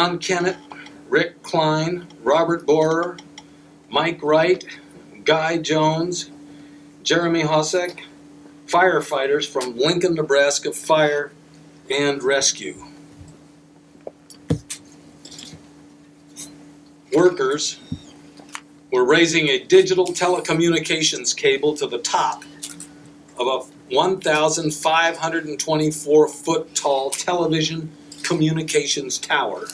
John Kennett, Rick Klein, Robert Borer, Mike Wright, Guy Jones, Jeremy Hosek, firefighters from Lincoln, Nebraska Fire and Rescue. Workers were raising a digital telecommunications cable to the top of a 1,524-foot tall television communications tower.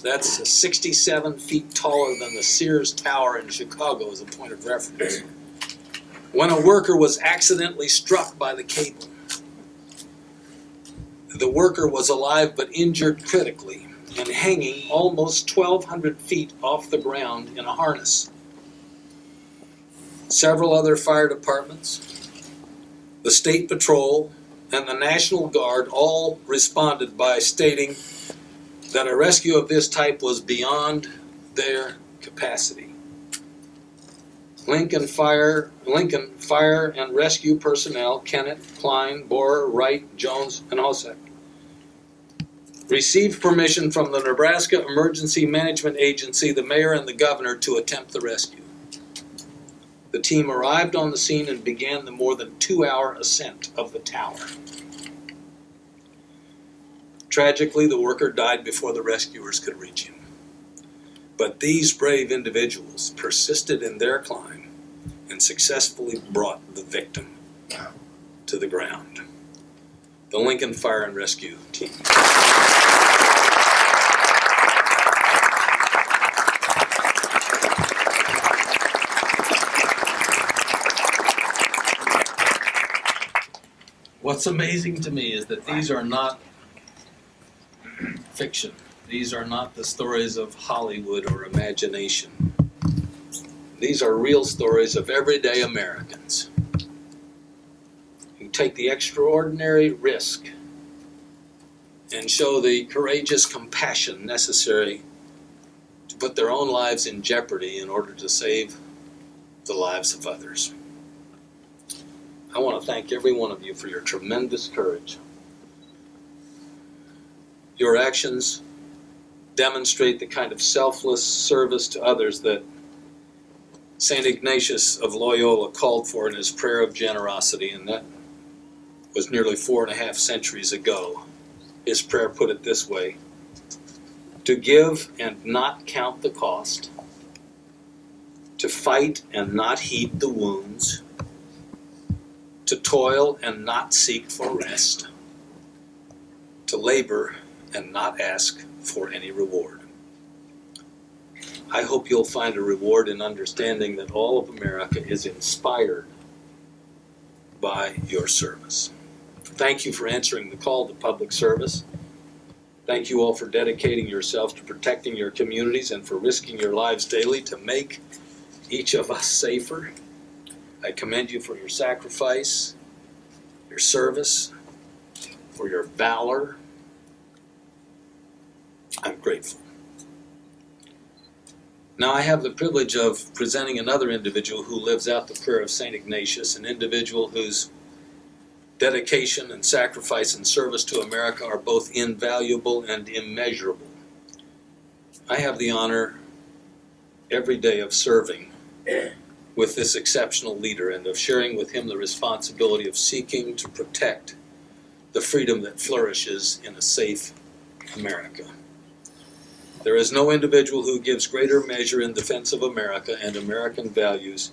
That's 67 feet taller than the Sears Tower in Chicago as a point of reference. When a worker was accidentally struck by the cable, the worker was alive but injured critically and hanging almost 1,200 feet off the ground in a harness. Several other fire departments, the State Patrol, and the National Guard all responded by stating that a rescue of this type was beyond their capacity. Lincoln Fire and Rescue personnel, Kennett, Klein, Borer, Wright, Jones, and Hosek, received permission from the Nebraska Emergency Management Agency, the mayor, and the governor to attempt the rescue. The team arrived on the scene and began the more than 2-hour ascent of the tower. Tragically, the worker died before the rescuers could reach him. But these brave individuals persisted in their climb and successfully brought the victim to the ground. The Lincoln Fire and Rescue team. What's amazing to me is that these are not fiction. These are not the stories of Hollywood or imagination. These are real stories of everyday Americans who take the extraordinary risk and show the courageous compassion necessary to put their own lives in jeopardy in order to save the lives of others. I want to thank every one of you for your tremendous courage. Your actions demonstrate the kind of selfless service to others that St. Ignatius of Loyola called for in his prayer of generosity, and that was nearly 4.5 centuries ago. His prayer put it this way: to give and not count the cost, to fight and not heed the wounds, to toil and not seek for rest, to labor and not ask for any reward. I hope you'll find a reward in understanding that all of America is inspired by your service. Thank you for answering the call to public service. Thank you all for dedicating yourselves to protecting your communities and for risking your lives daily to make each of us safer. I commend you for your sacrifice, your service, for your valor. I'm grateful. Now I have the privilege of presenting another individual who lives out the prayer of St. Ignatius, an individual whose dedication and sacrifice and service to America are both invaluable and immeasurable. I have the honor every day of serving with this exceptional leader and of sharing with him the responsibility of seeking to protect the freedom that flourishes in a safe America. There is no individual who gives greater measure in defense of America and American values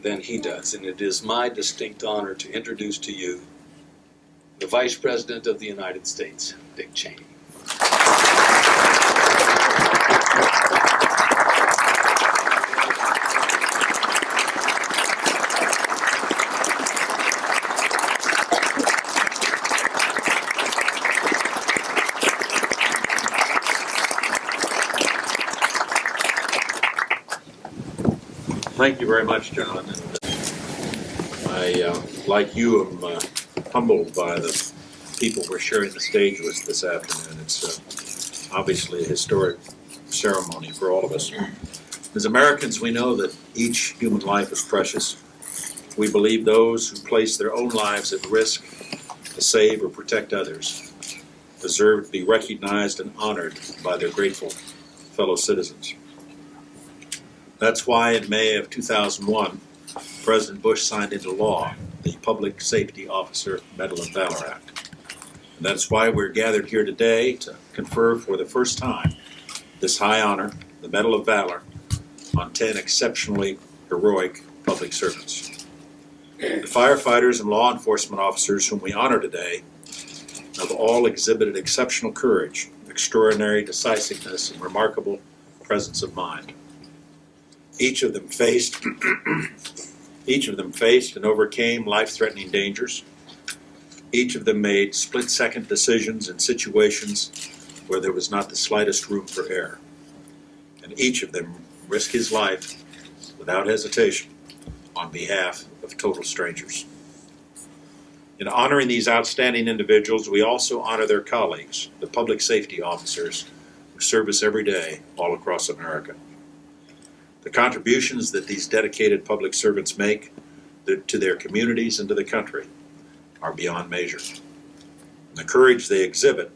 than he does, and it is my distinct honor to introduce to you the Vice President of the United States, Dick Cheney. Thank you very much, John. I, like you, am humbled by the people we're sharing the stage with this afternoon. It's obviously a historic ceremony for all of us. As Americans, we know that each human life is precious. We believe those who place their own lives at risk to save or protect others deserve to be recognized and honored by their grateful fellow citizens. That's why in May of 2001, President Bush signed into law the Public Safety Officer Medal of Valor Act. And that's why we're gathered here today to confer for the first time this high honor, the Medal of Valor, on 10 exceptionally heroic public servants. The firefighters and law enforcement officers whom we honor today have all exhibited exceptional courage, extraordinary decisiveness, and remarkable presence of mind. Each of them faced and overcame life-threatening dangers. Each of them made split-second decisions in situations where there was not the slightest room for error. And each of them risked his life without hesitation on behalf of total strangers. In honoring these outstanding individuals, we also honor their colleagues, the public safety officers who serve us every day all across America. The contributions that these dedicated public servants make to their communities and to the country are beyond measure. And the courage they exhibit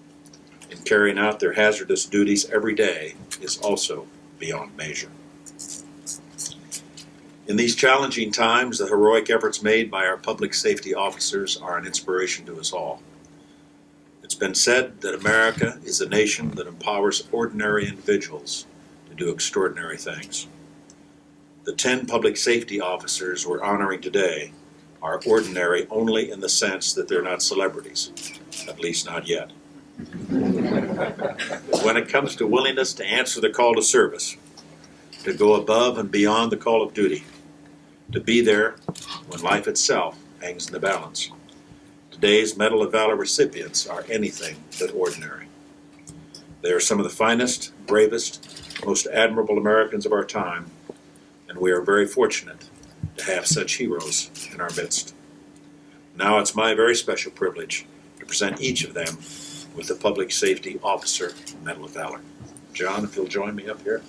in carrying out their hazardous duties every day is also beyond measure. In these challenging times, the heroic efforts made by our public safety officers are an inspiration to us all. It's been said that America is a nation that empowers ordinary individuals to do extraordinary things. The 10 public safety officers we're honoring today are ordinary only in the sense that they're not celebrities, at least not yet. But when it comes to willingness to answer the call to service, to go above and beyond the call of duty, to be there when life itself hangs in the balance, today's Medal of Valor recipients are anything but ordinary. They are some of the finest, bravest, most admirable Americans of our time, and we are very fortunate to have such heroes in our midst. Now it's my very special privilege to present each of them with the Public Safety Officer Medal of Valor. John, if you'll join me up here.